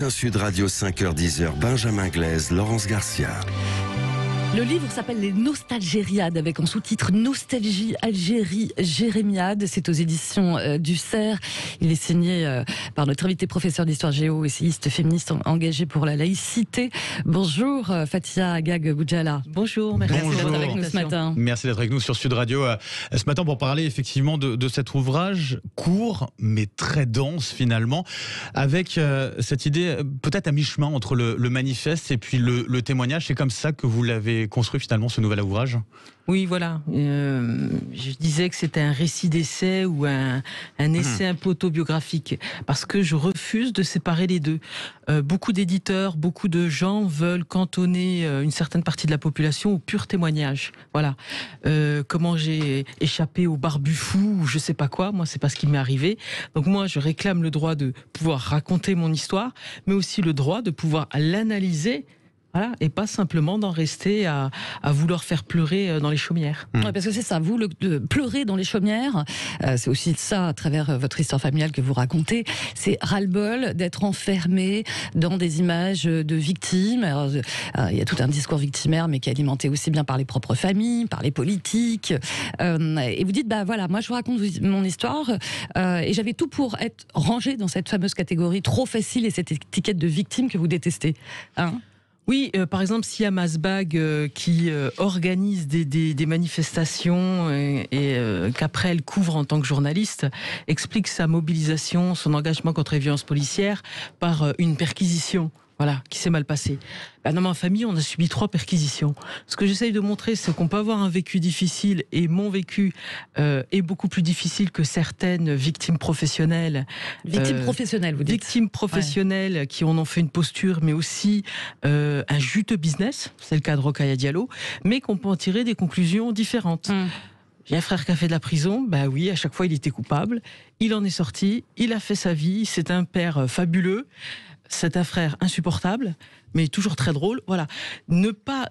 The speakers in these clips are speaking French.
Sud Radio 5h-10h, Benjamin Glaise, Laurence Garcia. Le livre s'appelle Les Nostalgériades avec en sous-titre Nostalgie, Algérie, Jérémiade. C'est aux éditions du Cerf. Il est signé par notre invité professeur d'histoire géo, essayiste féministe engagé pour la laïcité. Bonjour Fatia Agag Boudjala. Bonjour, merci d'être avec nous ce matin. Merci d'être avec nous sur Sud Radio ce matin pour parler effectivement de cet ouvrage court mais très dense finalement, avec cette idée peut-être à mi-chemin entre le manifeste et puis le témoignage. C'est comme ça que vous l'avez construit finalement ce nouvel ouvrage? Oui, voilà. Je disais que c'était un récit d'essai ou un essai un peu autobiographique, parce que je refuse de séparer les deux. Beaucoup d'éditeurs, beaucoup de gens veulent cantonner une certaine partie de la population au pur témoignage. Voilà. Comment j'ai échappé au barbu fou ou je sais pas quoi, moi c'est pas ce qui m'est arrivé. Donc moi je réclame le droit de pouvoir raconter mon histoire, mais aussi le droit de pouvoir l'analyser. Voilà, et pas simplement d'en rester à vouloir faire pleurer dans les chaumières. Ouais, parce que c'est ça, vous, pleurer dans les chaumières, c'est aussi ça, à travers votre histoire familiale que vous racontez, c'est ras-le-bol d'être enfermé dans des images de victimes. Alors, il y a tout un discours victimaire, mais qui est alimenté aussi bien par les propres familles, par les politiques. Et vous dites, bah voilà, moi je vous raconte mon histoire, et j'avais tout pour être rangé dans cette fameuse catégorie trop facile et cette étiquette de victime que vous détestez. Hein ? Oui, par exemple, Sia Masbag qui organise des manifestations et qu'après elle couvre en tant que journaliste, explique sa mobilisation, son engagement contre les violences policières par une perquisition. Voilà, qui s'est mal passé. Dans ma famille, on a subi 3 perquisitions. Ce que j'essaye de montrer, c'est qu'on peut avoir un vécu difficile, et mon vécu est beaucoup plus difficile que certaines victimes professionnelles. Victimes professionnelles, vous dites. Victimes professionnelles qui en ont fait une posture, mais aussi un juteux business, c'est le cas de Rokhaya Diallo, mais qu'on peut en tirer des conclusions différentes. J'ai un frère qui a fait de la prison, bah oui, à chaque fois il était coupable, il en est sorti, il a fait sa vie, c'est un père fabuleux. C'est un frère insupportable, mais toujours très drôle. Voilà. Ne pas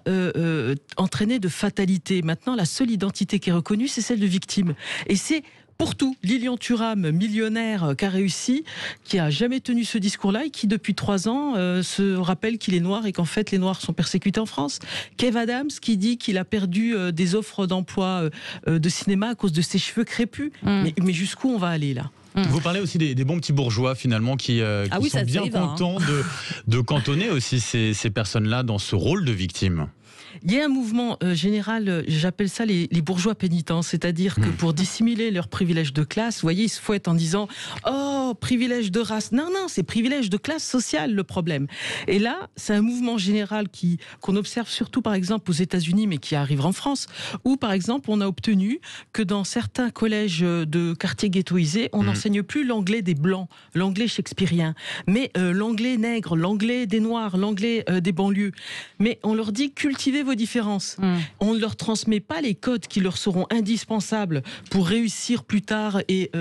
entraîner de fatalité. Maintenant, la seule identité qui est reconnue, c'est celle de victime. Et c'est pour tout. Lilian Thuram, millionnaire, qui a réussi, qui a jamais tenu ce discours-là et qui, depuis 3 ans, se rappelle qu'il est noir et qu'en fait, les Noirs sont persécutés en France. Kev Adams, qui dit qu'il a perdu des offres d'emploi de cinéma à cause de ses cheveux crépus. Mais jusqu'où on va aller, là ? Vous parlez aussi des bons petits bourgeois finalement qui sont bien contents de cantonner aussi ces personnes-là dans ce rôle de victime. Il y a un mouvement général, j'appelle ça les bourgeois pénitents, c'est-à-dire que pour dissimuler leurs privilèges de classe, vous voyez, ils se fouettent en disant « Oh, privilège de race ». Non, c'est privilège de classe sociale le problème. Et là, c'est un mouvement général qu'on observe surtout par exemple aux États-Unis, mais qui arrive en France, où par exemple on a obtenu que dans certains collèges de quartiers ghettoisés, on n'enseigne plus l'anglais des Blancs, l'anglais shakespearien, mais l'anglais nègre, l'anglais des Noirs, l'anglais des banlieues. Mais on leur dit « Cultivez vos différences ». On ne leur transmet pas les codes qui leur seront indispensables pour réussir plus tard et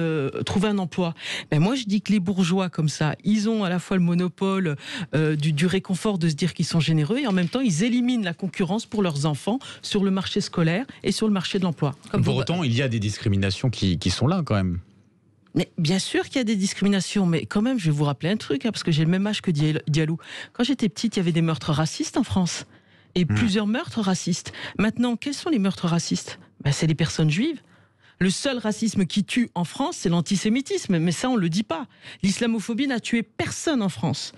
trouver un emploi. Ben moi, je dis que les bourgeois, comme ça, ils ont à la fois le monopole du réconfort de se dire qu'ils sont généreux et en même temps, ils éliminent la concurrence pour leurs enfants sur le marché scolaire et sur le marché de l'emploi. Pour autant, il y a des discriminations qui sont là quand même. Mais bien sûr qu'il y a des discriminations, mais quand même, je vais vous rappeler un truc, parce que j'ai le même âge que Diallo. Quand j'étais petite, il y avait des meurtres racistes en France. Et plusieurs meurtres racistes. Maintenant, quels sont les meurtres racistes ? C'est les personnes juives. Le seul racisme qui tue en France, c'est l'antisémitisme. Mais ça, on ne le dit pas. L'islamophobie n'a tué personne en France.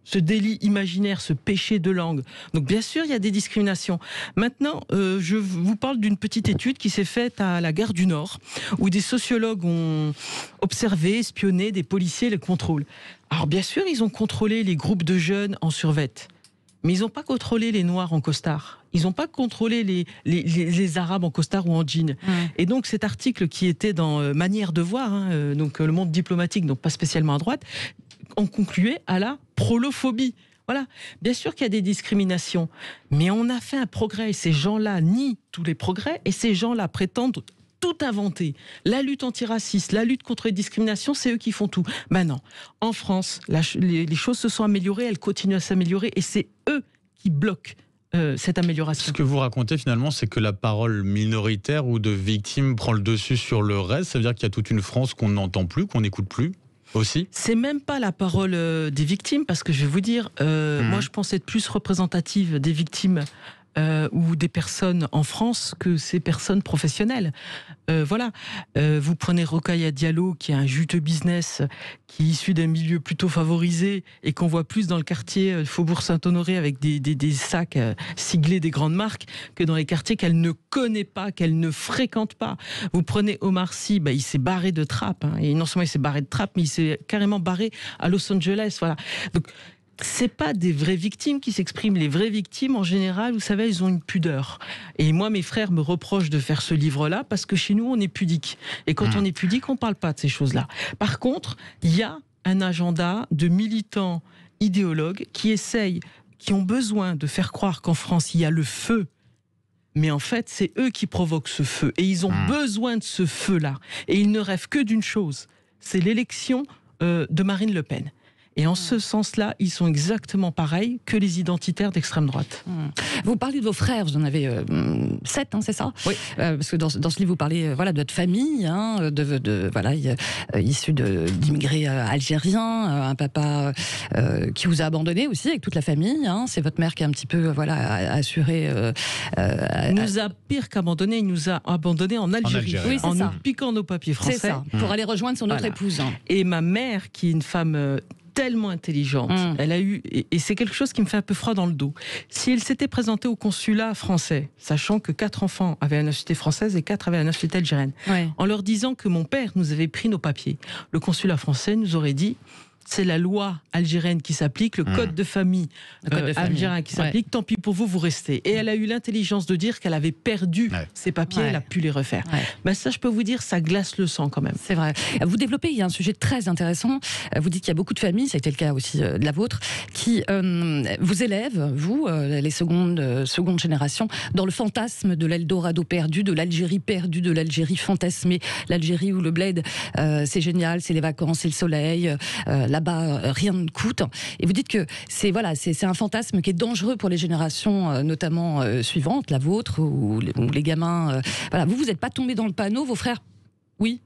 Ce délit imaginaire, ce péché de langue. Donc bien sûr, il y a des discriminations. Maintenant, je vous parle d'une petite étude qui s'est faite à la gare du Nord, où des sociologues ont observé, espionné des policiers les contrôles. Alors bien sûr, ils ont contrôlé les groupes de jeunes en survêt. Mais ils n'ont pas contrôlé les Noirs en costard. Ils n'ont pas contrôlé les Arabes en costard ou en jean. Et donc cet article qui était dans Manière de voir, donc le monde diplomatique, donc pas spécialement à droite, on concluait à la prolophobie. Voilà. Bien sûr qu'il y a des discriminations, mais on a fait un progrès. Et ces gens-là nient tous les progrès et ces gens-là prétendent tout inventer. La lutte antiraciste, la lutte contre les discriminations, c'est eux qui font tout. Non. En France, les choses se sont améliorées, elles continuent à s'améliorer et c'est eux qui bloquent cette amélioration. Ce que vous racontez finalement, c'est que la parole minoritaire ou de victime prend le dessus sur le reste. Ça veut dire qu'il y a toute une France qu'on n'entend plus, qu'on n'écoute plus. aussi. C'est même pas la parole des victimes, parce que je vais vous dire, moi je pense être plus représentative des victimes ou des personnes en France que ces personnes professionnelles. Voilà. Vous prenez Rokhaya Diallo, qui est un juteux business, qui est issu d'un milieu plutôt favorisé et qu'on voit plus dans le quartier Faubourg Saint-Honoré avec des sacs siglés des grandes marques que dans les quartiers qu'elle ne connaît pas, qu'elle ne fréquente pas. Vous prenez Omar Sy, il s'est barré de trappe. Et non seulement il s'est barré de trappe, mais il s'est carrément barré à Los Angeles. Voilà. Donc, c'est pas des vraies victimes qui s'expriment. Les vraies victimes, en général, vous savez, elles ont une pudeur. Et moi, mes frères me reprochent de faire ce livre-là parce que chez nous, on est pudique. Et quand on est pudique, on parle pas de ces choses-là. Par contre, il y a un agenda de militants idéologues qui ont besoin de faire croire qu'en France, il y a le feu. Mais en fait, c'est eux qui provoquent ce feu. Et ils ont besoin de ce feu-là. Et ils ne rêvent que d'une chose. C'est l'élection de Marine Le Pen. Et en ce sens-là, ils sont exactement pareils que les identitaires d'extrême droite. Vous parlez de vos frères, vous en avez 7, c'est ça? Oui. Parce que dans ce livre, vous parlez de votre famille, issu d'immigrés algériens, un papa qui vous a abandonné aussi avec toute la famille. C'est votre mère qui a un petit peu assuré. Il nous a pire qu'abandonné, il nous a abandonné en Algérie, oui, en nous piquant nos papiers français. C'est ça, pour aller rejoindre son autre épouse. Et ma mère, qui est une femme tellement intelligente, elle a eu, et c'est quelque chose qui me fait un peu froid dans le dos. Si elle s'était présentée au consulat français, sachant que 4 enfants avaient la nationalité française et 4 avaient la nationalité algérienne, en leur disant que mon père nous avait pris nos papiers, le consulat français nous aurait dit: c'est la loi algérienne qui s'applique, le code de famille algérien qui s'applique, tant pis pour vous, vous restez. Et elle a eu l'intelligence de dire qu'elle avait perdu ses papiers, elle a pu les refaire. Ça, je peux vous dire, ça glace le sang quand même. C'est vrai. Vous développez, il y a un sujet très intéressant, vous dites qu'il y a beaucoup de familles, ça a été le cas aussi de la vôtre, qui vous élèvent, vous, les secondes générations, dans le fantasme de l'Eldorado perdu, de l'Algérie fantasmée, l'Algérie où le bled, c'est génial, c'est les vacances, c'est le soleil, là-bas, rien ne coûte. Et vous dites que c'est un fantasme qui est dangereux pour les générations, notamment suivantes, la vôtre ou les gamins. Vous n'êtes pas tombé dans le panneau, vos frères, oui.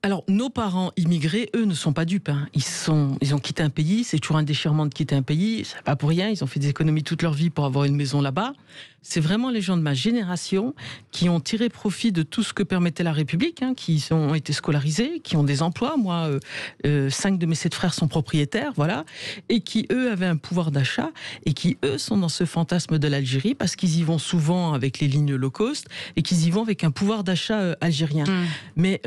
Alors, nos parents immigrés, eux, ne sont pas dupes. Ils ont quitté un pays, c'est toujours un déchirement de quitter un pays, c'est pas pour rien, ils ont fait des économies toute leur vie pour avoir une maison là-bas. C'est vraiment les gens de ma génération qui ont tiré profit de tout ce que permettait la République, qui ont été scolarisés, qui ont des emplois. Moi, 5 de mes 7 frères sont propriétaires, voilà, et qui, eux, avaient un pouvoir d'achat, et qui, eux, sont dans ce fantasme de l'Algérie, parce qu'ils y vont souvent avec les lignes low cost, et qu'ils y vont avec un pouvoir d'achat algérien. Mais...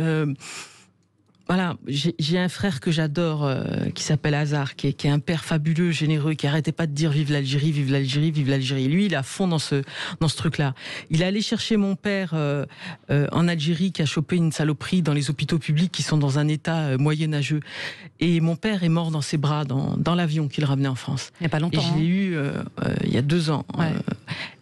voilà, j'ai un frère que j'adore qui s'appelle Hazar, qui est un père fabuleux, généreux, qui arrêtait pas de dire vive l'Algérie, vive l'Algérie, vive l'Algérie. Lui, il est à fond dans ce truc-là. Il est allé chercher mon père en Algérie, qui a chopé une saloperie dans les hôpitaux publics qui sont dans un état moyenâgeux. Et mon père est mort dans ses bras, dans l'avion qu'il ramenait en France. Il n'y a pas longtemps. Et je l'ai eu il y a 2 ans.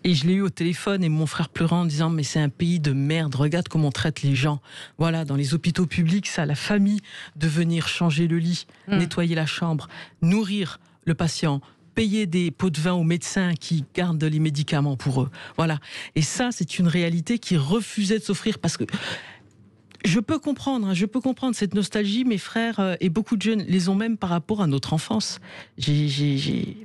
Et je l'ai eu au téléphone, et mon frère pleurant en disant: mais c'est un pays de merde, regarde comment on traite les gens. Voilà, dans les hôpitaux publics, ça, la famille de venir changer le lit, nettoyer la chambre, nourrir le patient, payer des pots de vin aux médecins qui gardent les médicaments pour eux. Voilà. Et ça, c'est une réalité qui refusait de s'offrir, parce que je peux comprendre cette nostalgie. Mes frères et beaucoup de jeunes les ont même par rapport à notre enfance.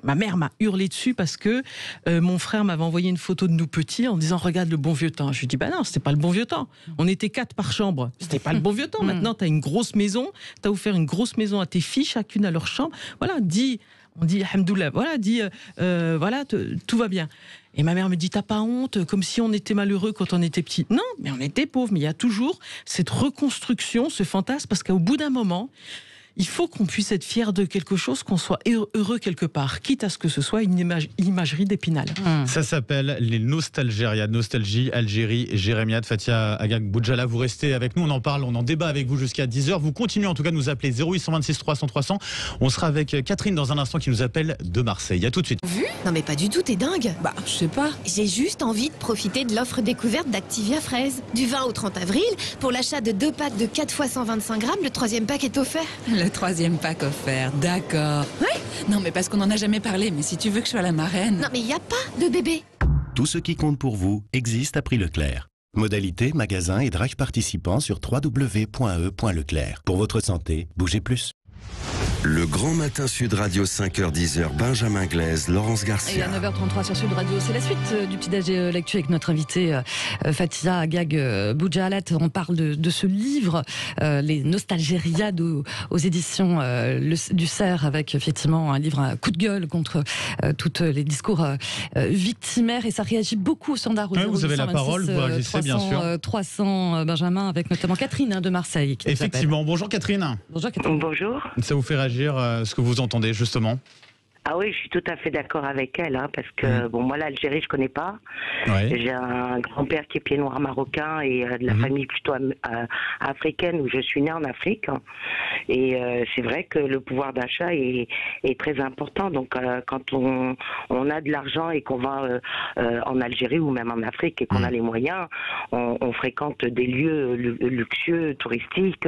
Ma mère m'a hurlé dessus parce que mon frère m'avait envoyé une photo de nous petits en disant: regarde le bon vieux temps. Je lui dis: non, c'était pas le bon vieux temps. On était 4 par chambre. C'était pas le bon vieux temps. Maintenant, t'as une grosse maison. T'as offert une grosse maison à tes filles, chacune à leur chambre. Voilà, on dit alhamdoulilah. Voilà, tout va bien. Et ma mère me dit: t'as pas honte, comme si on était malheureux quand on était petit. Non, mais on était pauvres. Mais il y a toujours cette reconstruction, ce fantasme, parce qu'au bout d'un moment, il faut qu'on puisse être fier de quelque chose, qu'on soit heureux quelque part, quitte à ce que ce soit une imagerie d'Épinal. Ça s'appelle les Nostalgériades, Nostalgie, Algérie, Jérémiade. Fatia Agag Boudjala, vous restez avec nous, on en parle, on en débat avec vous jusqu'à 10h. Vous continuez en tout cas de nous appeler 0826 300 300. On sera avec Catherine dans un instant qui nous appelle de Marseille. À tout de suite. Vu ? Non mais pas du tout, t'es dingue. Je sais pas. J'ai juste envie de profiter de l'offre découverte d'Activia Fraise. Du 20 au 30 avril, pour l'achat de 2 packs de 4 x 125 grammes, le 3e pack est offert. Le 3e pack offert, d'accord. Oui. Non, mais parce qu'on n'en a jamais parlé, mais si tu veux que je sois la marraine... Non, mais il n'y a pas de bébé. Tout ce qui compte pour vous existe à prix Leclerc. Modalité, magasin et drague participants sur www.e.leclerc. Pour votre santé, bougez plus. Le Grand Matin Sud Radio 5h-10h, Benjamin Glaise, Laurence Et Garcia. à 9h33 sur Sud Radio, c'est la suite du petit déj lecture avec notre invité Fatia Agag Boujalat. On parle de ce livre, les Nostalgériades aux éditions du Cerf, avec effectivement un livre à coup de gueule contre tous les discours victimaires, et ça réagit beaucoup au standard. Au vous avez la parole, vous réagissez bien sûr. 300 Benjamin, avec notamment Catherine de Marseille. Qui Effectivement, bonjour Catherine. Bonjour Catherine. Bonjour. Ça vous fait réagir ce que vous entendez justement? Ah oui, je suis tout à fait d'accord avec elle, parce que bon, moi l'Algérie je connais pas. Ouais. J'ai un grand-père qui est pied noir marocain et de la famille plutôt africaine, où je suis née en Afrique. Et c'est vrai que le pouvoir d'achat est très important. Donc quand on a de l'argent et qu'on va en Algérie ou même en Afrique et qu'on a les moyens, on fréquente des lieux luxueux, touristiques.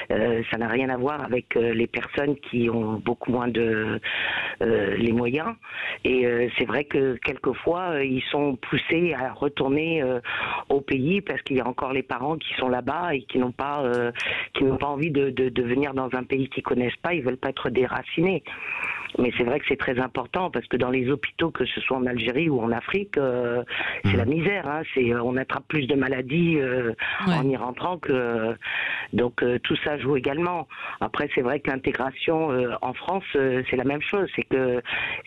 Ça n'a rien à voir avec les personnes qui ont beaucoup moins de les moyens, et c'est vrai que quelquefois ils sont poussés à retourner au pays parce qu'il y a encore les parents qui sont là-bas et qui n'ont pas envie de venir dans un pays qu'ils connaissent pas. Ils veulent pas être déracinés. Mais c'est vrai que c'est très important, parce que dans les hôpitaux, que ce soit en Algérie ou en Afrique, c'est la misère. On attrape plus de maladies en y rentrant que... Donc tout ça joue également. Après, c'est vrai que l'intégration en France, c'est la même chose. C'est que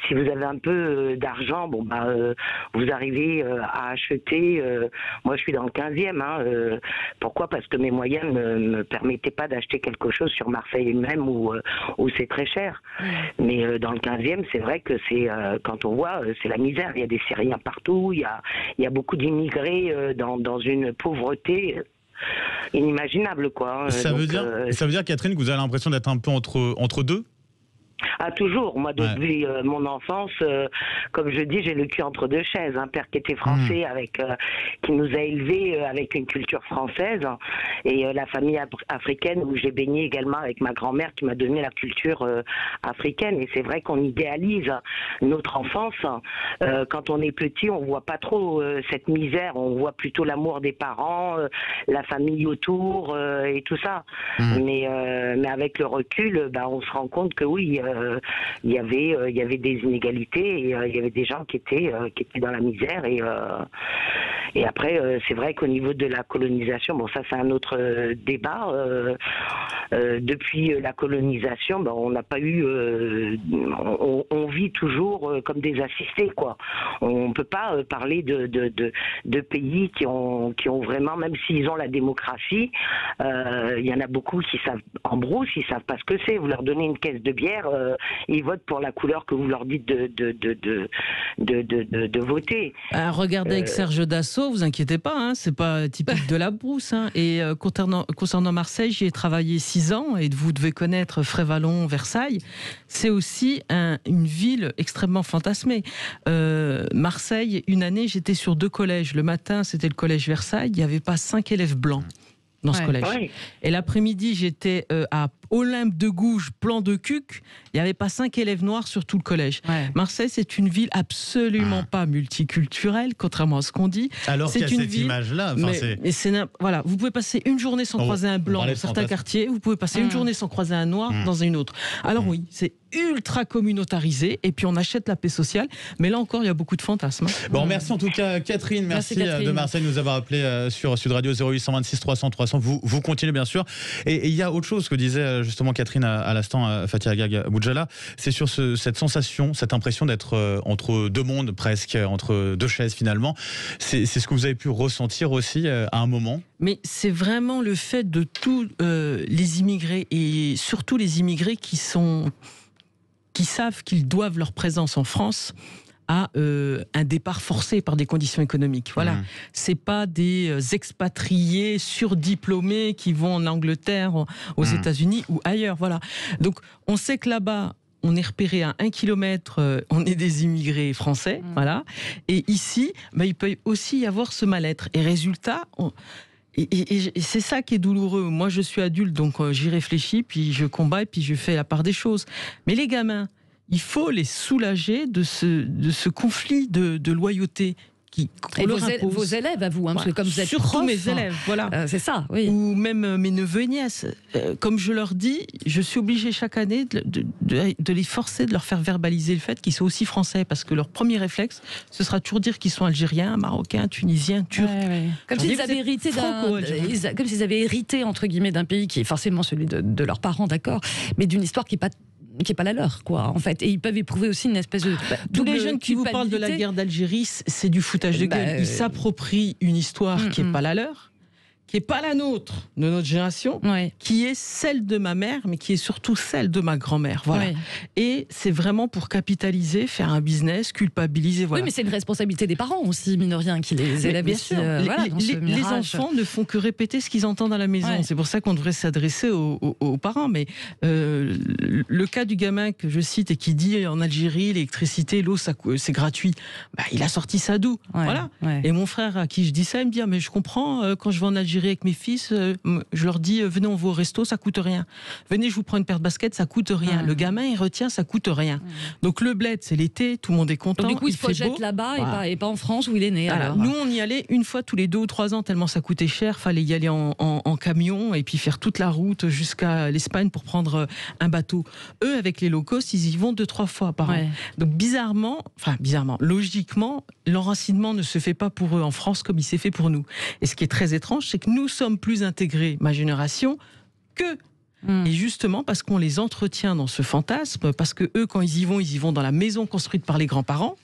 si vous avez un peu d'argent, vous arrivez à acheter... moi, je suis dans le 15e. Pourquoi? Parce que mes moyens ne me permettaient pas d'acheter quelque chose sur Marseille même, où c'est très cher. Mais dans le 15e, c'est vrai que c'est quand on voit, c'est la misère. Il y a des Syriens partout, il y a beaucoup d'immigrés dans une pauvreté inimaginable, quoi. Ça veut dire, Catherine, que vous avez l'impression d'être un peu entre deux? Ah, toujours. Moi, depuis mon enfance, comme je dis, j'ai le cul entre deux chaises. Un père qui était français, qui nous a élevés avec une culture française, et la famille africaine où j'ai baigné également avec ma grand-mère qui m'a donné la culture africaine. Et c'est vrai qu'on idéalise notre enfance. Quand on est petit, on voit pas trop cette misère. On voit plutôt l'amour des parents, la famille autour et tout ça. Mais avec le recul, on se rend compte que oui, il y avait des inégalités, et il y avait des gens qui étaient dans la misère, et après c'est vrai qu'au niveau de la colonisation, ça c'est un autre débat. Depuis la colonisation, on n'a pas eu, on vit toujours comme des assistés, quoi. On peut pas parler de pays qui ont vraiment, même s'ils ont la démographie, il y en a beaucoup qui savent en brousse, ils savent pas ce que c'est. Vous leur donnez une caisse de bière, ils votent pour la couleur que vous leur dites de voter. Regardez avec Serge Dassault, vous inquiétez pas, c'est pas typique de la brousse. Et concernant Marseille, j'y ai travaillé 6 ans, et vous devez connaître Frévalon, Versailles. C'est aussi une ville extrêmement fantasmée. Marseille, une année, j'étais sur 2 collèges. Le matin, c'était le collège Versailles, il n'y avait pas 5 élèves blancs dans ce collège. Ouais. Et l'après-midi, j'étais à Olympe de Gouges, plan de Cuc, il n'y avait pas 5 élèves noirs sur tout le collège. Ouais. Marseille, c'est une ville absolument pas multiculturelle, contrairement à ce qu'on dit. Alors qu'il y a cette image-là. Voilà, vous pouvez passer une journée sans croiser un blanc dans certains quartiers, vous pouvez passer une journée sans croiser un noir dans une autre. Alors oui, c'est ultra communautarisé, et puis on achète la paix sociale, mais là encore, il y a beaucoup de fantasmes. Bon, merci en tout cas Catherine, merci Catherine de Marseille de nous avoir appelé sur Sud Radio 0826 300 300. Vous continuez bien sûr. Et il y a autre chose que disait justement Catherine à l'instant, Fatia Agag Boujalat, c'est sur cette sensation, cette impression d'être entre deux mondes presque, entre deux chaises finalement. C'est ce que vous avez pu ressentir aussi à un moment? Mais c'est vraiment le fait de tous les immigrés, et surtout les immigrés qui savent qu'ils doivent leur présence en France à un départ forcé par des conditions économiques. Voilà, c'est pas des expatriés surdiplômés qui vont en Angleterre, aux États-Unis ou ailleurs. Voilà. Donc on sait que là-bas, on est repéré à 1 kilomètre, on est des immigrés français, voilà. Et ici, il peut aussi y avoir ce mal-être. Et résultat, et c'est ça qui est douloureux. Moi, je suis adulte, donc j'y réfléchis, puis je combats, et puis je fais la part des choses. Mais les gamins, il faut les soulager de ce conflit de loyauté qu'on leur impose. Vos élèves, à vous, hein, parce que comme vous êtes surtout prof, mes élèves, voilà. C'est ça, oui. Ou même mes neveux et nièces. Comme je leur dis, je suis obligée chaque année de les forcer, de leur faire verbaliser le fait qu'ils sont aussi français, parce que leur premier réflexe, ce sera toujours dire qu'ils sont algériens, marocains, tunisiens, turcs. Comme s'ils avaient hérité comme s'ils avaient hérité entre guillemets d'un pays qui est forcément celui de leurs parents, d'accord, mais d'une histoire qui est pas la leur, quoi, en fait. Et ils peuvent éprouver aussi une espèce de tous les jeunes qui vous parlent de la guerre d'Algérie, c'est du foutage de gueule. Ils s'approprient une histoire qui est pas la leur, qui est pas la nôtre, de notre génération, qui est celle de ma mère, mais qui est surtout celle de ma grand-mère. Voilà. Et c'est vraiment pour capitaliser, faire un business, culpabiliser. Voilà. Oui, mais c'est une responsabilité des parents aussi, mine de rien, qui les élèvent bien aussi. sûr. Les enfants ne font que répéter ce qu'ils entendent à la maison. C'est pour ça qu'on devrait s'adresser aux parents. Mais le cas du gamin que je cite et qui dit en Algérie, l'électricité, l'eau, c'est gratuit. Il a sorti ça d'où ? Voilà. Et mon frère à qui je dis ça, il me dit mais je comprends, quand je vais en Algérie avec mes fils, je leur dis venez, on va au resto, ça coûte rien. Venez, je vous prends une paire de baskets, ça coûte rien. Le gamin, il retient, ça coûte rien. Donc le bled, c'est l'été, tout le monde est content. Donc du coup, il se projette là-bas et pas en France où il est né. Alors. Nous, on y allait une fois tous les 2 ou 3 ans, tellement ça coûtait cher. Fallait y aller en camion et puis faire toute la route jusqu'à l'Espagne pour prendre un bateau. Eux, avec les low cost, ils y vont 2-3 fois par an. Donc bizarrement, logiquement, l'enracinement ne se fait pas pour eux en France comme il s'est fait pour nous. Et ce qui est très étrange, c'est que nous sommes plus intégrés, ma génération, qu'eux. Et justement parce qu'on les entretient dans ce fantasme, parce que eux, quand ils y vont dans la maison construite par les grands-parents,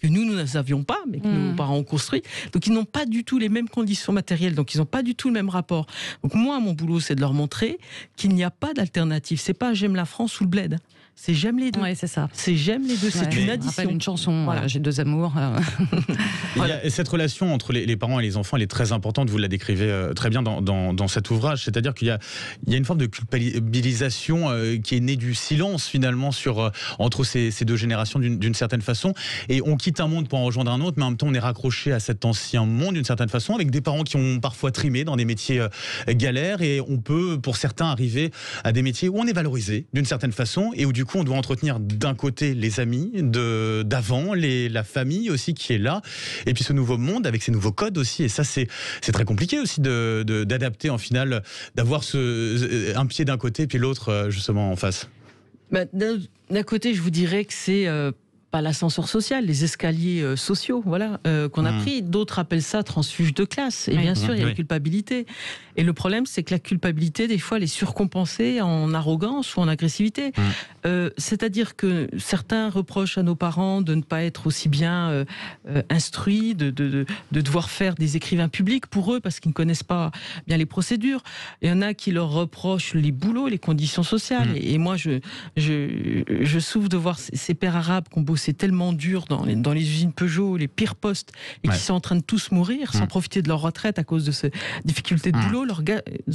que nous n'avions pas, mais que nos parents ont construit. Donc ils n'ont pas du tout les mêmes conditions matérielles, donc ils n'ont pas du tout le même rapport. Donc moi, mon boulot, c'est de leur montrer qu'il n'y a pas d'alternative. C'est pas j'aime la France ou le bled. C'est j'aime les deux. Ouais, c'est ça. C'est j'aime les deux. C'est une addition. Une chanson. Voilà. J'ai 2 amours. Et cette relation entre les parents et les enfants, elle est très importante. Vous la décrivez très bien dans cet ouvrage. C'est-à-dire qu'il y a une forme de culpabilisation qui est née du silence finalement entre ces 2 générations d'une certaine façon. Et on quitte un monde pour en rejoindre un autre, mais en même temps on est raccroché à cet ancien monde d'une certaine façon, avec des parents qui ont parfois trimé dans des métiers galères, et on peut pour certains arriver à des métiers où on est valorisé d'une certaine façon et où du coup on doit entretenir d'un côté les amis d'avant, la famille aussi qui est là, et puis ce nouveau monde avec ses nouveaux codes aussi, et ça c'est très compliqué aussi d'adapter en final, d'avoir un pied d'un côté puis l'autre justement en face. D'un côté je vous dirais que c'est pas l'ascenseur social, les escaliers sociaux, voilà, qu'on a pris. D'autres appellent ça transfuge de classe. Et bien sûr, il y a la culpabilité. Et le problème, c'est que la culpabilité, des fois, elle est surcompensée en arrogance ou en agressivité. C'est-à-dire que certains reprochent à nos parents de ne pas être aussi bien instruits, de devoir faire des écrivains publics pour eux, parce qu'ils ne connaissent pas bien les procédures. Il y en a qui leur reprochent les boulots, les conditions sociales. Et moi, je souffre de voir ces pères arabes qui ont bossé tellement dur dans les usines Peugeot, les pires postes, et qui sont en train de tous mourir sans profiter de leur retraite à cause de ces difficultés de boulot. Leurs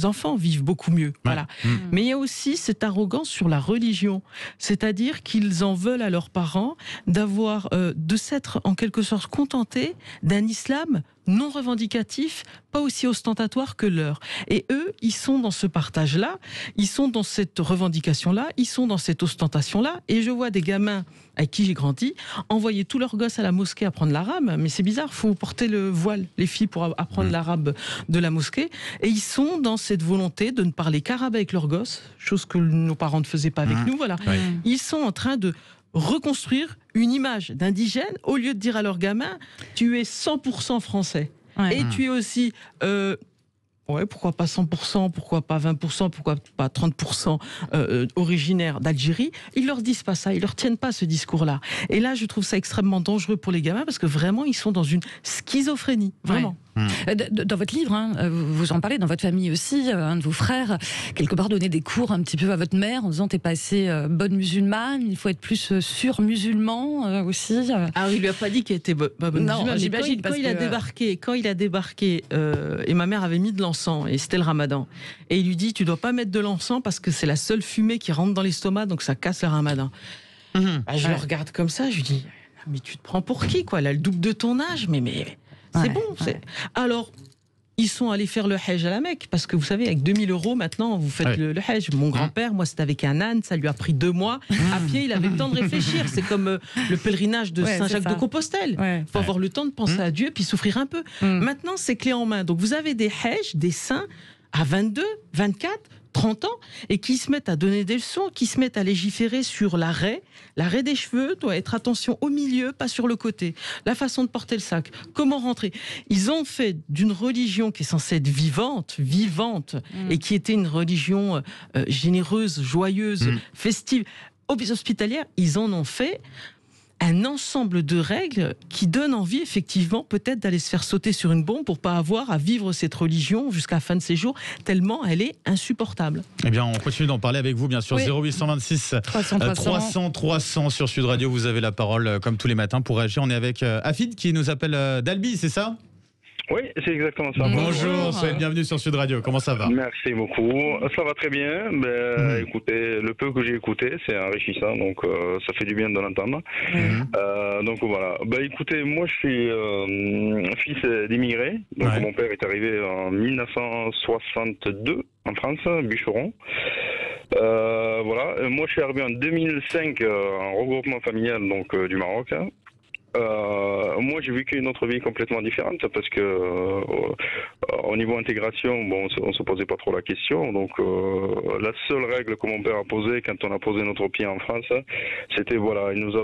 enfants vivent beaucoup mieux. Voilà. Mais il y a aussi cette arrogance sur la religion, c'est-à-dire qu'ils en veulent à leurs parents d'avoir, de s'être en quelque sorte contentés d'un islam non revendicatif, pas aussi ostentatoire que leur. Et eux, ils sont dans ce partage-là, ils sont dans cette revendication-là, ils sont dans cette ostentation-là, et je vois des gamins avec qui j'ai grandi envoyer tous leurs gosses à la mosquée apprendre l'arabe, mais c'est bizarre, faut porter le voile, les filles, pour apprendre l'arabe de la mosquée, et ils sont dans cette volonté de ne parler qu'arabe avec leurs gosses, chose que nos parents ne faisaient pas avec nous, voilà. Ils sont en train de reconstruire une image d'indigène au lieu de dire à leurs gamins tu es 100% français et tu es aussi pourquoi pas 100%, pourquoi pas 20%, pourquoi pas 30% originaire d'Algérie. Ils leur disent pas ça, ils leur tiennent pas ce discours-là. Et là, je trouve ça extrêmement dangereux pour les gamins parce que vraiment, ils sont dans une schizophrénie, vraiment. Dans votre livre, vous en parlez, dans votre famille aussi, un de vos frères, quelque part, donnait des cours un petit peu à votre mère en disant t'es pas assez bonne musulmane, il faut être plus sûr musulman aussi. Ah, il lui a pas dit qu'il était bonne musulmane. Non, j'imagine. Quand il a débarqué, et ma mère avait mis de l'encens, et c'était le ramadan, et il lui dit tu dois pas mettre de l'encens parce que c'est la seule fumée qui rentre dans l'estomac, donc ça casse le ramadan. Je le regarde comme ça, je lui dis mais tu te prends pour qui, quoi? Elle a le double de ton âge, mais c'est bon. Alors, ils sont allés faire le Hajj à la Mecque, parce que vous savez, avec 2000 € maintenant, vous faites le Hajj. Mon grand-père, moi, c'était avec un âne, ça lui a pris 2 mois. À pied, il avait le temps de réfléchir. C'est comme le pèlerinage de Saint-Jacques-de-Compostelle. Il faut avoir le temps de penser à Dieu, puis souffrir un peu. Maintenant, c'est clé en main. Donc, vous avez des Hajj, des saints, à 22, 24, 30 ans, et qui se mettent à donner des leçons, qui se mettent à légiférer sur l'arrêt. L'arrêt des cheveux doit être attention au milieu, pas sur le côté. La façon de porter le sac, comment rentrer. Ils ont fait d'une religion qui est censée être vivante, et qui était une religion généreuse, joyeuse, festive, hospitalière, ils en ont fait un ensemble de règles qui donnent envie, effectivement, peut-être d'aller se faire sauter sur une bombe pour pas avoir à vivre cette religion jusqu'à la fin de ses jours, tellement elle est insupportable. Eh bien, on continue d'en parler avec vous, bien sûr. 0826 300 sur Sud Radio. Vous avez la parole, comme tous les matins, pour réagir. On est avec Afid qui nous appelle d'Albi, c'est ça ? Oui, c'est exactement ça. Bonjour, soyez bienvenue sur Sud Radio. Comment ça va ? Merci beaucoup. Ça va très bien. Écoutez, le peu que j'ai écouté, c'est enrichissant, donc ça fait du bien de l'entendre. Donc voilà. Écoutez, moi je suis fils d'immigrés. Donc mon père est arrivé en 1962 en France, bûcheron. Voilà. Moi je suis arrivé en 2005 en regroupement familial donc du Maroc. Moi, j'ai vécu une autre vie complètement différente parce que au niveau intégration, on se posait pas trop la question. Donc, la seule règle que mon père a posée quand on a posé notre pied en France, c'était il nous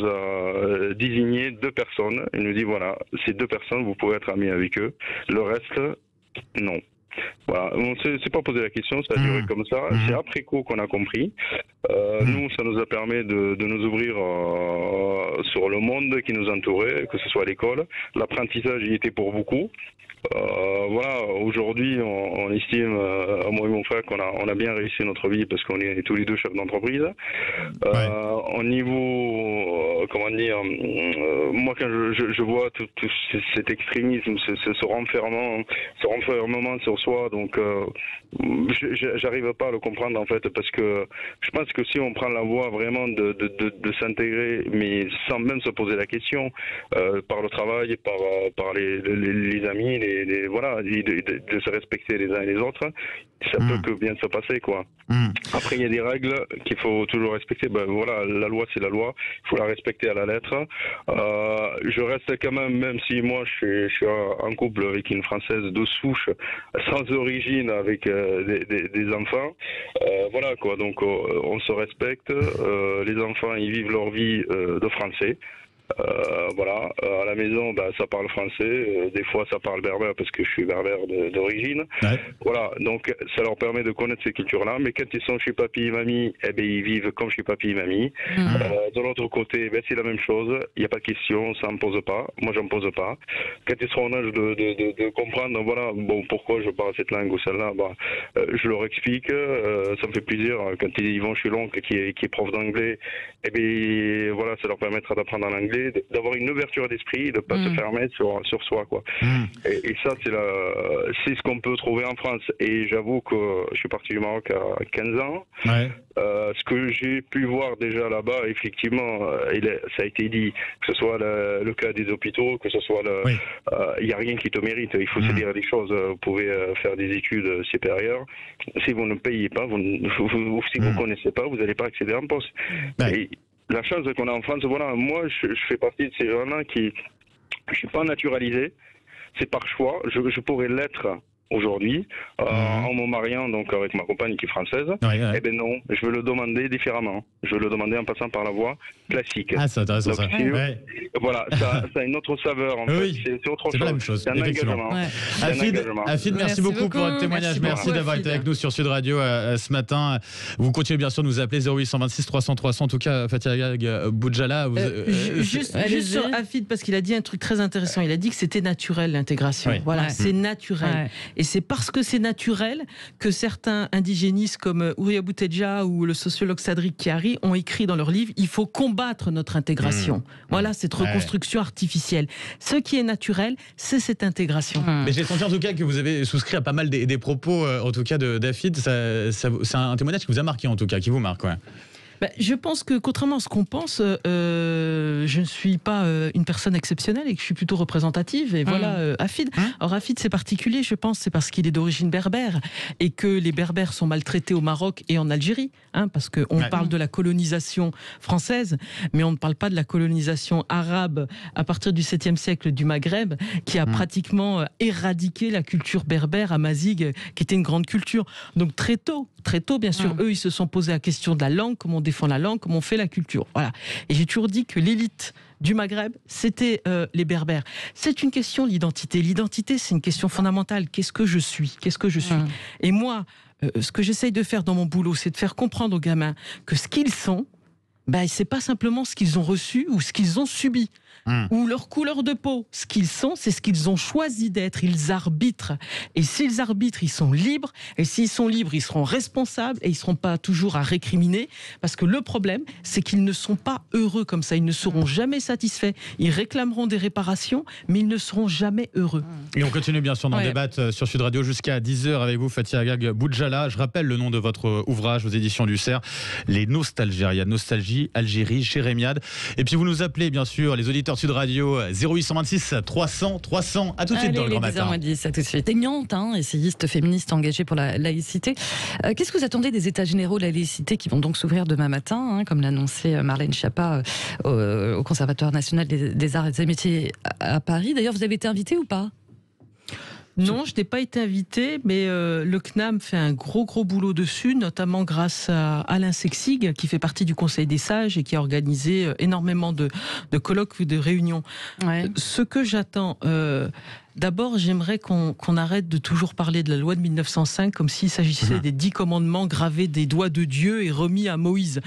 a désigné 2 personnes. Il nous dit ces 2 personnes, vous pouvez être amis avec eux. Le reste, non. Voilà, on s'est pas posé la question, ça a duré comme ça. C'est après coup qu'on a compris. Nous, ça nous a permis de nous ouvrir sur le monde qui nous entourait, que ce soit à l'école. L'apprentissage y était pour beaucoup. Aujourd'hui, on estime, moi et mon frère, qu'on a bien réussi notre vie parce qu'on est tous les 2 chefs d'entreprise. Au niveau, moi quand je vois tout cet extrémisme, ce renfermement sur soi, donc j'arrive pas à le comprendre en fait, parce que je pense que si on prend la voie vraiment de s'intégrer, mais sans même se poser la question, par le travail, par les amis, de se respecter les uns et les autres, ça peut que bien se passer, quoi. Après, il y a des règles qu'il faut toujours respecter. La loi, c'est la loi. Il faut la respecter à la lettre. Je reste quand même si moi, je suis en couple avec une Française de souche, sans origine, avec des enfants. Donc on se respecte. Les enfants, ils vivent leur vie de Français. À la maison, ça parle français. Des fois, ça parle berbère parce que je suis berbère d'origine. Donc ça leur permet de connaître ces cultures-là. Mais quand ils sont chez papy et mamie, ils vivent comme chez papy et mamie. De l'autre côté, c'est la même chose. Il n'y a pas de question, ça ne me pose pas. Moi, je ne me pose pas. Quand ils seront en âge de comprendre, pourquoi je parle cette langue ou celle-là, je leur explique. Ça me fait plaisir. Quand ils vont chez l'oncle qui est prof d'anglais, ça leur permettra d'apprendre en anglais, d'avoir une ouverture d'esprit, de ne pas se fermer sur soi, quoi. Et ça, c'est ce qu'on peut trouver en France. Et j'avoue que je suis parti du Maroc à 15 ans. Ce que j'ai pu voir déjà là-bas, effectivement, ça a été dit, que ce soit le cas des hôpitaux, que ce soit il n'y a rien qui te mérite. Il faut se dire des choses. Vous pouvez faire des études supérieures. Si vous ne payez pas, si vous ne connaissez pas, vous n'allez pas accéder à un poste. La chance qu'on a en France, moi je fais partie de ces gens-là qui, je suis pas naturalisé, c'est par choix, je pourrais l'être aujourd'hui, en me mariant donc avec ma compagne qui est française. Non, je veux le demander différemment. Je veux le demander en passant par la voie classique. Ah, c'est intéressant, donc, ça. Ça a une autre saveur, en fait. C'est autre chose. C'est pas la même chose. C'est un engagement. Afid, merci beaucoup pour votre témoignage. Merci d'avoir été avec nous sur Sud Radio ce matin. Vous continuez bien sûr de nous appeler 0826 300 300. En tout cas, Fatia Boudjala. Juste sur Afid, parce qu'il a dit un truc très intéressant. Il a dit que c'était naturel, l'intégration. C'est naturel. Et c'est parce que c'est naturel que certains indigénistes comme Ouria Boutedja ou le sociologue Sadric Chiari ont écrit dans leur livre « Il faut combattre notre intégration ». Voilà, cette reconstruction artificielle. Ce qui est naturel, c'est cette intégration. Mais j'ai senti en tout cas que vous avez souscrit à pas mal des propos, en tout cas d'Afid. C'est un témoignage qui vous a marqué, en tout cas, qui vous marque. Je pense que, contrairement à ce qu'on pense, je ne suis pas une personne exceptionnelle et que je suis plutôt représentative. Et voilà, Hafid. Alors, Hafid, c'est particulier, je pense, c'est parce qu'il est d'origine berbère et que les berbères sont maltraités au Maroc et en Algérie. Parce qu'on parle de la colonisation française, mais on ne parle pas de la colonisation arabe à partir du 7e siècle du Maghreb, qui a pratiquement éradiqué la culture berbère, amazighe, qui était une grande culture. Donc, très tôt, bien sûr, eux, ils se sont posé la question de la langue, comment on défend la langue, comment on fait la culture. Voilà. Et j'ai toujours dit que l'élite du Maghreb, c'était les Berbères. C'est une question, l'identité. L'identité, c'est une question fondamentale. Qu'est-ce que je suis ? Et moi, ce que j'essaye de faire dans mon boulot, c'est de faire comprendre aux gamins que ce qu'ils sont, c'est pas simplement ce qu'ils ont reçu ou ce qu'ils ont subi. Ou leur couleur de peau. Ce qu'ils sont, c'est ce qu'ils ont choisi d'être. Ils arbitrent. Et s'ils arbitrent, ils sont libres. Et s'ils sont libres, ils seront responsables et ils ne seront pas toujours à récriminer. Parce que le problème, c'est qu'ils ne sont pas heureux comme ça. Ils ne seront jamais satisfaits. Ils réclameront des réparations, mais ils ne seront jamais heureux. Et on continue bien sûr d'en débattre sur Sud Radio jusqu'à 10h avec vous, Fathia Agag Boudjala. Je rappelle le nom de votre ouvrage aux éditions du Cerf, Les Nostalgériades. Nostalgie, Algérie, Jérémiade. Et puis vous nous appelez bien sûr, les auditeurs Sud Radio 0826 300 300. À tout de suite dans le Grand Matin. 10h10, à tout de suite. Agnante, essayiste féministe engagée pour la laïcité. Qu'est-ce que vous attendez des États généraux de la laïcité qui vont donc s'ouvrir demain matin, comme l'annonçait Marlène Schiappa au Conservatoire national des arts et des métiers à Paris. D'ailleurs, vous avez été invité ou pas ? Non, je n'ai pas été invitée, mais le CNAM fait un gros boulot dessus, notamment grâce à Alain Sexig, qui fait partie du Conseil des sages et qui a organisé énormément de colloques ou de réunions. Ce que j'attends... D'abord, j'aimerais qu'on arrête de toujours parler de la loi de 1905 comme s'il s'agissait des 10 commandements gravés des doigts de Dieu et remis à Moïse.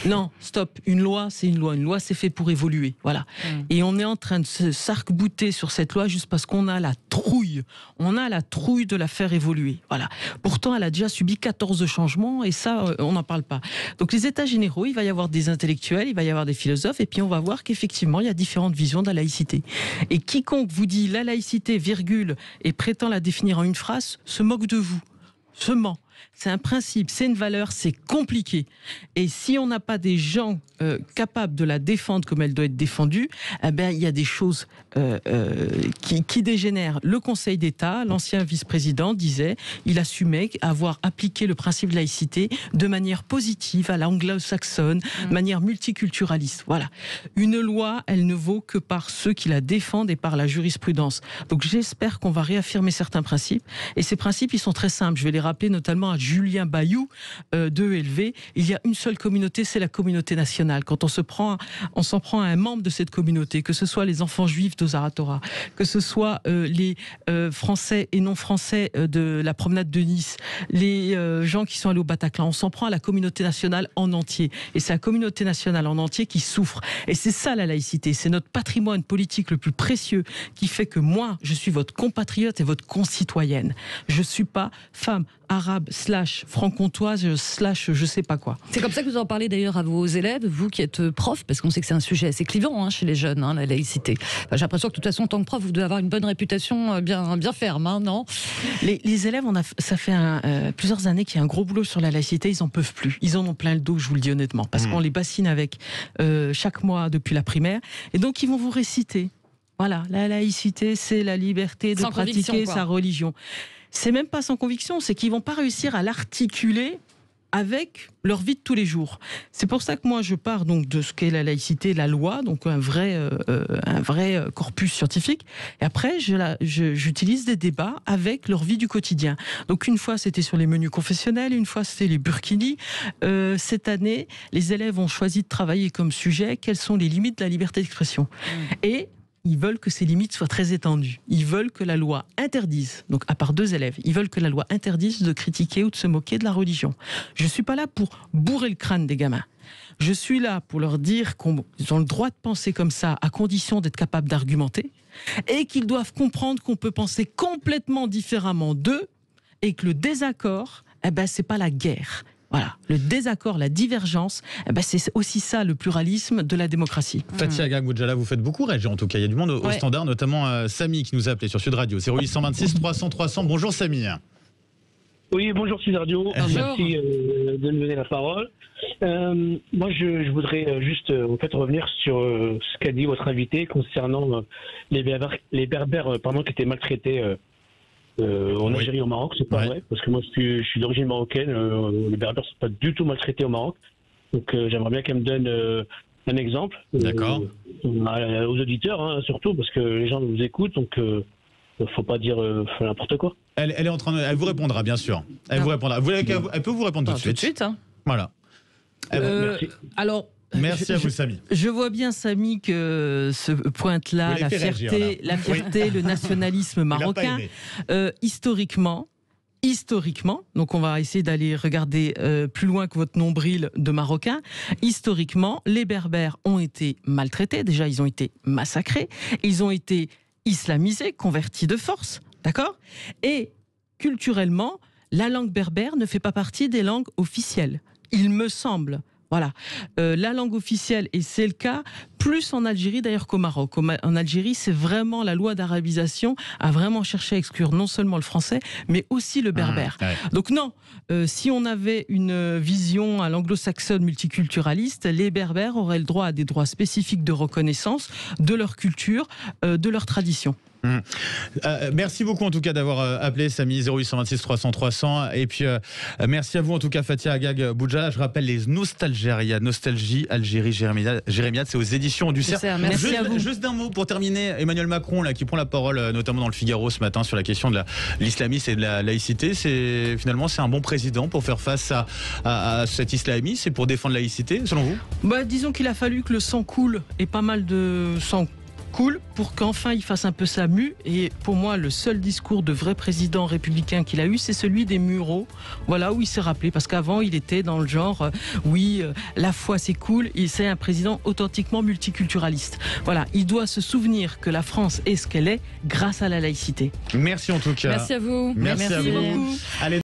Non, stop. Une loi, c'est une loi. Une loi, c'est fait pour évoluer. Voilà. Et on est en train de s'arc-bouter sur cette loi juste parce qu'on a la trouille. On a la trouille de la faire évoluer. Voilà. Pourtant, elle a déjà subi 14 changements et ça, on n'en parle pas. Donc, les États généraux, il va y avoir des intellectuels, il va y avoir des philosophes et puis on va voir qu'effectivement, il y a différentes visions de la laïcité. Et quiconque vous dit la laïcité, virgule, et prétend la définir en une phrase, se moque de vous, se ment. C'est un principe, c'est une valeur, c'est compliqué. Et si on n'a pas des gens capables de la défendre comme elle doit être défendue, il y a des choses qui dégénèrent. Le Conseil d'État, l'ancien vice-président, disait, il assumait avoir appliqué le principe de laïcité de manière positive à l'anglo-saxonne, de manière multiculturaliste. Voilà. Une loi, elle ne vaut que par ceux qui la défendent et par la jurisprudence. Donc j'espère qu'on va réaffirmer certains principes. Et ces principes, ils sont très simples. Je vais les rappeler notamment à Julien Bayou de ELV. Il y a une seule communauté, c'est la communauté nationale. Quand on s'en prend à un membre de cette communauté, que ce soit les enfants juifs de Zaratora, que ce soit les Français et non Français de la promenade de Nice, les gens qui sont allés au Bataclan, on s'en prend à la communauté nationale en entier. Et c'est la communauté nationale en entier qui souffre. Et c'est ça la laïcité, c'est notre patrimoine politique le plus précieux qui fait que moi, je suis votre compatriote et votre concitoyenne. Je ne suis pas femme, arabe, franc-comtoise, je sais pas quoi. C'est comme ça que vous en parlez d'ailleurs à vos élèves, vous qui êtes prof, parce qu'on sait que c'est un sujet assez clivant chez les jeunes, la laïcité. J'ai l'impression que de toute façon, en tant que prof, vous devez avoir une bonne réputation bien ferme, non ? Les élèves, ça fait plusieurs années qu'il y a un gros boulot sur la laïcité, ils en peuvent plus. Ils en ont plein le dos, je vous le dis honnêtement, parce qu'on les bassine avec chaque mois depuis la primaire, et donc ils vont vous réciter. Voilà, la laïcité, c'est la liberté de pratiquer sa religion. C'est même pas sans conviction, c'est qu'ils vont pas réussir à l'articuler avec leur vie de tous les jours. C'est pour ça que moi je pars donc de ce qu'est la laïcité, la loi, donc un vrai corpus scientifique. Et après j'utilise des débats avec leur vie du quotidien. Donc une fois c'était sur les menus confessionnels, une fois c'était les burkinis. Cette année, les élèves ont choisi de travailler comme sujet quelles sont les limites de la liberté d'expression. Et ils veulent que ces limites soient très étendues. Ils veulent que la loi interdise, donc à part 2 élèves, ils veulent que la loi interdise de critiquer ou de se moquer de la religion. Je ne suis pas là pour bourrer le crâne des gamins. Je suis là pour leur dire qu'ils ont le droit de penser comme ça, à condition d'être capables d'argumenter, et qu'ils doivent comprendre qu'on peut penser complètement différemment d'eux, et que le désaccord, c'est pas la guerre. Voilà, le désaccord, la divergence, c'est aussi ça le pluralisme de la démocratie. Fathia Agag Boudjala, vous faites beaucoup réagir en tout cas. Il y a du monde au standard, notamment Samy qui nous a appelé sur Sud Radio 0826 300 300. Bonjour Samy. Oui, bonjour Sud Radio. Bonjour. Merci de me donner la parole. Moi, je voudrais juste en fait revenir sur ce qu'a dit votre invité concernant les berbères qui étaient maltraités en Algérie et au Maroc. C'est pas vrai, parce que moi je suis d'origine marocaine. Les berbères sont pas du tout maltraités au Maroc. Donc j'aimerais bien qu'elle me donne un exemple. D'accord. Aux auditeurs, hein, surtout, parce que les gens nous écoutent, donc faut pas dire n'importe quoi. Elle est en train elle vous répondra, bien sûr. Elle vous répondra. Elle peut vous répondre tout de suite. Tout de suite, hein. Voilà. Merci. Alors, Merci à vous, Samy. Je vois bien, Samy, que ce pointe-là, Vous la l'avez fait fierté, réagir, là. la fierté, le nationalisme marocain, historiquement, donc on va essayer d'aller regarder plus loin que votre nombril de Marocains. Historiquement, les Berbères ont été maltraités. Déjà, ils ont été massacrés. Ils ont été islamisés, convertis de force. D'accord ? Et culturellement, la langue berbère ne fait pas partie des langues officielles. Il me semble. Voilà. La langue officielle, et c'est le cas, plus en Algérie d'ailleurs qu'au Maroc. En Algérie, c'est vraiment la loi d'arabisation a vraiment cherché à exclure non seulement le français, mais aussi le berbère. Donc non, si on avait une vision à l'anglo-saxonne multiculturaliste, les berbères auraient le droit à des droits spécifiques de reconnaissance de leur culture, de leur tradition. Merci beaucoup en tout cas d'avoir appelé Samy 0826 300 300 et puis merci à vous en tout cas Fatia Agag Boudjala. Je rappelle les Nostalgéria, Nostalgie Algérie Jérémiade, c'est aux éditions du CERF. Merci à vous. Juste d'un mot pour terminer, Emmanuel Macron là qui prend la parole notamment dans le Figaro ce matin sur la question de l'islamisme et de la laïcité. C'est un bon président pour faire face à cet islamisme et pour défendre la laïcité selon vous? Disons qu'il a fallu que le sang coule et pas mal de sang cool pour qu'enfin il fasse un peu sa mue. Et pour moi, le seul discours de vrai président républicain qu'il a eu, c'est celui des Mureaux. Voilà, où il s'est rappelé, parce qu'avant il était dans le genre la foi c'est cool, et c'est un président authentiquement multiculturaliste. Voilà, il doit se souvenir que la France est ce qu'elle est grâce à la laïcité. Merci en tout cas. Merci à vous. Merci à vous. beaucoup. Allez.